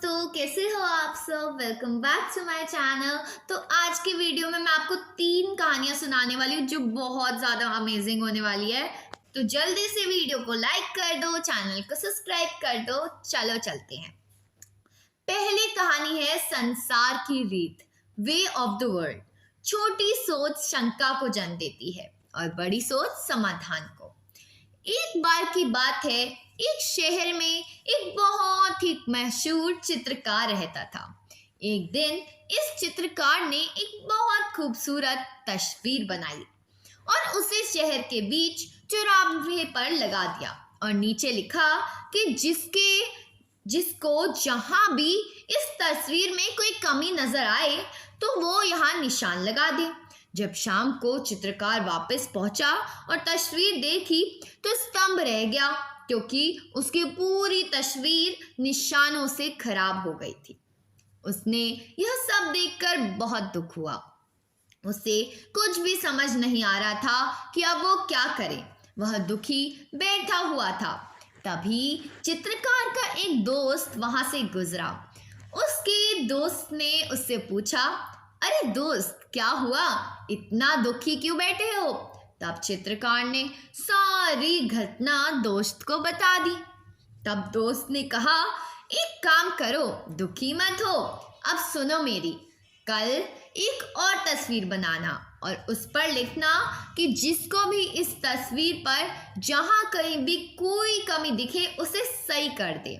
दोस्तों, कैसे हो आप सब। Welcome back to my channel. तो आज की वीडियो में मैं आपको 3 कहानियां सुनाने वाली हूँ जो बहुत ज़्यादा अमेजिंग होने वाली है। तो जल्दी से वीडियो को लाइक कर दो, चैनल को सब्सक्राइब कर दो। चलो चलते हैं। पहली कहानी है संसार की रीत, वे ऑफ द वर्ल्ड। छोटी सोच शंका को जन्म देती है और बड़ी सोच समाधान को। एक बार की बात है, एक शहर में एक बहुत ही मशहूर चित्रकार रहता था। एक दिन इस चित्रकार ने एक बहुत खूबसूरत तस्वीर बनाई और उसे शहर के बीच चौराहे पर लगा दिया और नीचे लिखा कि जिसको जहां भी इस तस्वीर में कोई कमी नजर आए तो वो यहाँ निशान लगा दे। जब शाम को चित्रकार वापस पहुंचा और तस्वीर देखी तो स्तंभ रह गया, क्योंकि उसकी पूरी तस्वीर निशानों से खराब हो गई थी। उसने यह सब देखकर बहुत दुख हुआ। उसे कुछ भी समझ नहीं आ रहा था कि अब वो क्या करे। वह दुखी बैठा हुआ था। तभी चित्रकार का एक दोस्त वहां से गुजरा। उसके दोस्त ने उससे पूछा, अरे दोस्त, क्या हुआ, इतना दुखी क्यों बैठे हो। तब चित्रकार ने सारी घटना दोस्त को बता दी। तब दोस्त ने कहा, एक काम करो, दुखी मत हो, अब सुनो मेरी। कल एक और तस्वीर बनाना और उस पर लिखना कि जिसको भी इस तस्वीर पर जहां कहीं भी कोई कमी दिखे उसे सही कर दे।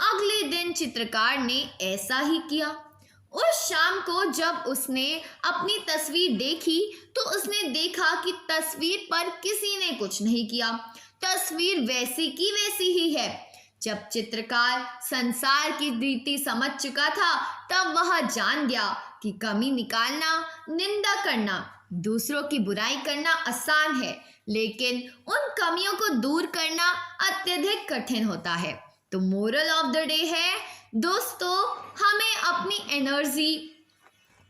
अगले दिन चित्रकार ने ऐसा ही किया। उस शाम को जब उसने अपनी तस्वीर देखी तो उसने देखा कि तस्वीर पर किसी ने कुछ नहीं किया। तस्वीर वैसी की वैसी ही है। जब चित्रकार संसार की रीति समझ चुका था तब वह जान गया कि कमी निकालना, निंदा करना, दूसरों की बुराई करना आसान है, लेकिन उन कमियों को दूर करना अत्यधिक कठिन होता है। तो मोरल ऑफ द डे है दोस्तों, हमें अपनी एनर्जी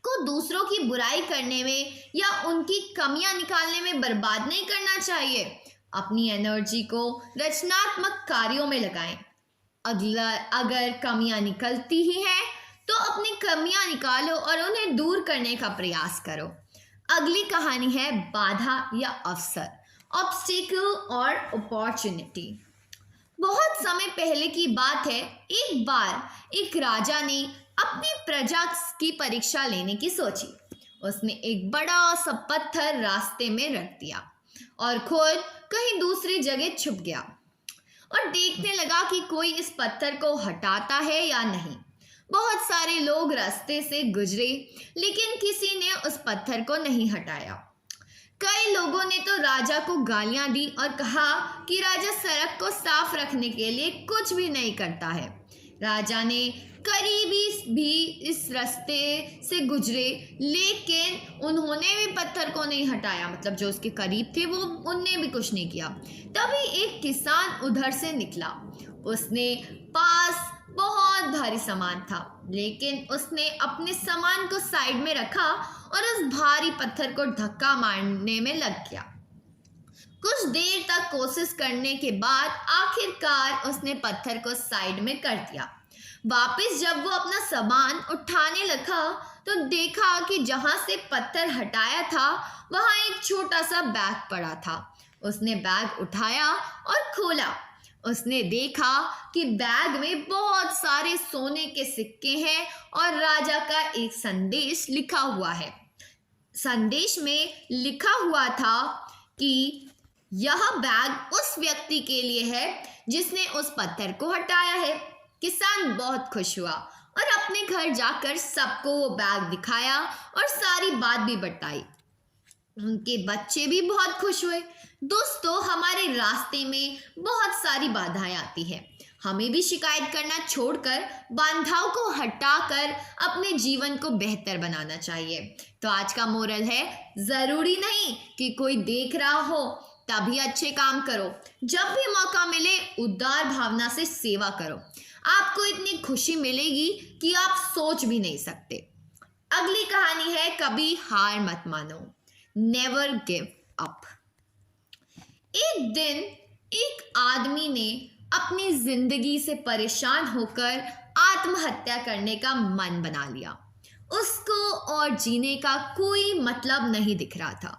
को दूसरों की बुराई करने में या उनकी कमियां निकालने में बर्बाद नहीं करना चाहिए। अपनी एनर्जी को रचनात्मक कार्यों में लगाएं। अगर कमियां निकलती ही हैं तो अपनी कमियां निकालो और उन्हें दूर करने का प्रयास करो। अगली कहानी है बाधा या अवसर, ऑब्स्टिकल और अपॉर्चुनिटी। बहुत समय पहले की बात है, एक बार एक राजा ने अपनी प्रजा की परीक्षा लेने की सोची। उसने एक बड़ा सा पत्थर रास्ते में रख दिया और खुद कहीं दूसरी जगह छुप गया और देखने लगा कि कोई इस पत्थर को हटाता है या नहीं। बहुत सारे लोग रास्ते से गुजरे, लेकिन किसी ने उस पत्थर को नहीं हटाया। कई लोगों ने तो राजा को गालियां दी और कहा कि राजा सड़क को साफ रखने के लिए कुछ भी नहीं करता है। राजा ने करीबी भी इस रास्ते से गुजरे, लेकिन उन्होंने भी पत्थर को नहीं हटाया, मतलब जो उसके करीब थे वो उनने भी कुछ नहीं किया। तभी एक किसान उधर से निकला। उसने पास बहुत भारी सामान था, लेकिन उसने अपने सामान को साइड में रखा और उस भारी पत्थर को धक्का मारने में लग गया। कुछ देर तक कोशिश करने के बाद आखिरकार उसने पत्थर को साइड में कर दिया। वापस जब वो अपना सामान उठाने लगा तो देखा कि जहां से पत्थर हटाया था वहां एक छोटा सा बैग पड़ा था। उसने बैग उठाया और खोला। उसने देखा कि बैग में बहुत सारे सोने के सिक्के हैं और राजा का एक संदेश लिखा हुआ है। संदेश में लिखा हुआ था कि यह बैग उस व्यक्ति के लिए है जिसने उस पत्थर को हटाया है। किसान बहुत खुश हुआ और अपने घर जाकर सबको वो बैग दिखाया और सारी बात भी बताई। उनके बच्चे भी बहुत खुश हुए। दोस्तों, हमारे रास्ते में बहुत सारी बाधाएं आती हैं। हमें भी शिकायत करना छोड़कर बाधाओं को हटाकर अपने जीवन को बेहतर बनाना चाहिए। तो आज का मोरल है, ज़रूरी नहीं कि कोई देख रहा हो तभी अच्छे काम करो। जब भी मौका मिले उदार भावना से सेवा करो। आपको इतनी खुशी मिलेगी कि आप सोच भी नहीं सकते। अगली कहानी है, कभी हार मत मानो, नेवर गिव अप। एक दिन एक आदमी ने अपनी जिंदगी से परेशान होकर आत्महत्या करने का मन बना लिया। उसको और जीने का कोई मतलब नहीं दिख रहा था।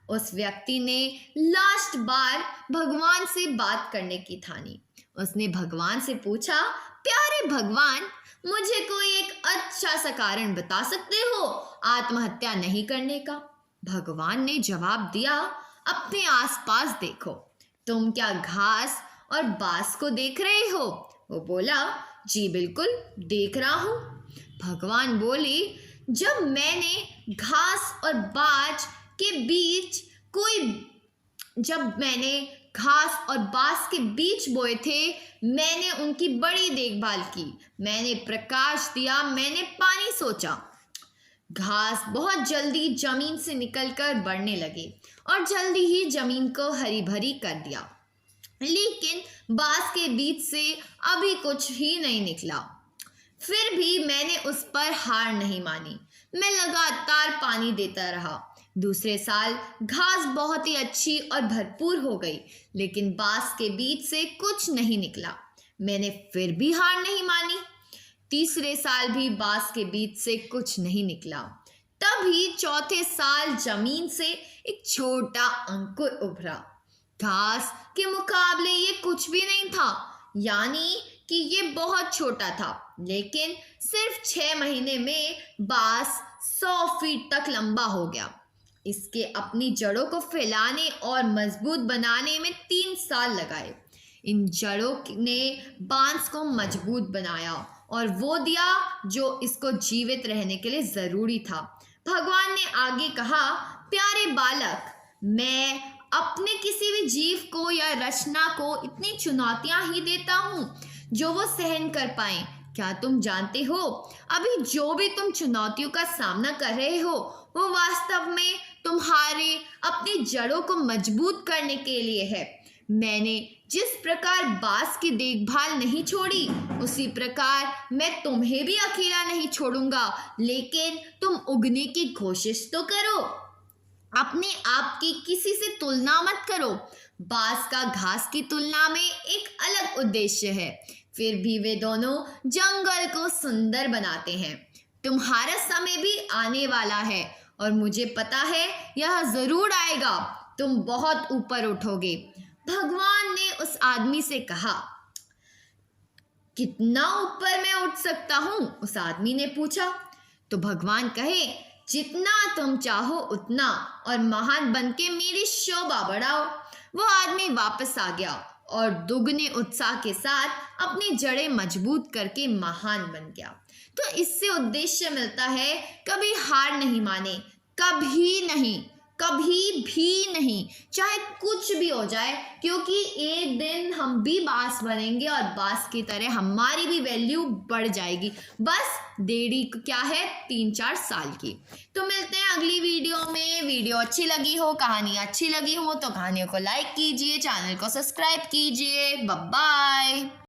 उस व्यक्ति ने लास्ट बार भगवान से बात करने की ठानी। उसने भगवान से पूछा, प्यारे भगवान, मुझे कोई एक अच्छा सा कारण बता सकते हो आत्महत्या नहीं करने का? भगवान ने जवाब दिया, अपने आसपास देखो, तुम क्या घास और बांस को देख रहे हो? वो बोला, जी बिल्कुल देख रहा हूँ। भगवान बोले, जब मैंने घास और बाज के बीच घास और बांस के बीज बोए थे, मैंने उनकी बड़ी देखभाल की, मैंने प्रकाश दिया, मैंने पानी सोचा। घास बहुत जल्दी जमीन से निकलकर बढ़ने लगे और जल्दी ही जमीन को हरी भरी कर दिया, लेकिन बांस के बीज से अभी कुछ ही नहीं निकला। फिर भी मैंने उस पर हार नहीं मानी, मैं लगातार पानी देता रहा। दूसरे साल घास बहुत ही अच्छी और भरपूर हो गई, लेकिन बांस के बीज से कुछ नहीं निकला। मैंने फिर भी हार नहीं मानी। तीसरे साल भी बांस के बीज से कुछ नहीं निकला। तभी चौथे साल जमीन से एक छोटा अंकुर उभरा। घास के मुकाबले ये कुछ भी नहीं था, यानी कि ये बहुत छोटा था, लेकिन सिर्फ 6 महीने में बांस 100 फीट तक लंबा हो गया। इसके अपनी जड़ों को फैलाने और मजबूत बनाने में 3 साल लगाए। इन जड़ों ने बांस को मजबूत बनाया और वो दिया जो इसको जीवित रहने के लिए जरूरी था। भगवान ने आगे कहा, प्यारे बालक, मैं अपने किसी भी जीव को या रचना को इतनी चुनौतियां ही देता हूँ जो वो सहन कर पाए। क्या तुम जानते हो, अभी जो भी तुम चुनौतियों का सामना कर रहे हो वो वास्तव में तुम्हारे अपनी जड़ों को मजबूत करने के लिए है। मैंने जिस प्रकार बांस की देखभाल नहीं छोड़ी, उसी प्रकार मैं तुम्हें भी अकेला नहीं छोड़ूंगा, लेकिन तुम उगने की कोशिश तो करो। अपने आप की किसी से तुलना मत करो। बांस का घास की तुलना में एक अलग उद्देश्य है, फिर भी वे दोनों जंगल को सुंदर बनाते हैं। तुम्हारा समय भी आने वाला है और मुझे पता है यह जरूर आएगा। तुम बहुत ऊपर उठोगे। भगवान ने उस आदमी से कहा, कितना ऊपर मैं उठ सकता हूँ? उस आदमी ने पूछा। तो भगवान कहे, जितना तुम चाहो उतना, और महान बनके मेरी शोभा बढ़ाओ। वो आदमी वापस आ गया और दुगने उत्साह के साथ अपनी जड़ें मजबूत करके महान बन गया। तो इससे उद्देश्य मिलता है, कभी हार नहीं माने, कभी भी नहीं, चाहे कुछ भी हो जाए, क्योंकि एक दिन हम भी बांस बनेंगे और बांस की तरह हमारी भी वैल्यू बढ़ जाएगी। बस देरी क्या है, 3-4 साल की। तो मिलते हैं अगली वीडियो में। वीडियो अच्छी लगी हो, कहानी अच्छी लगी हो तो कहानियों को लाइक कीजिए, चैनल को सब्सक्राइब कीजिए। Bye bye.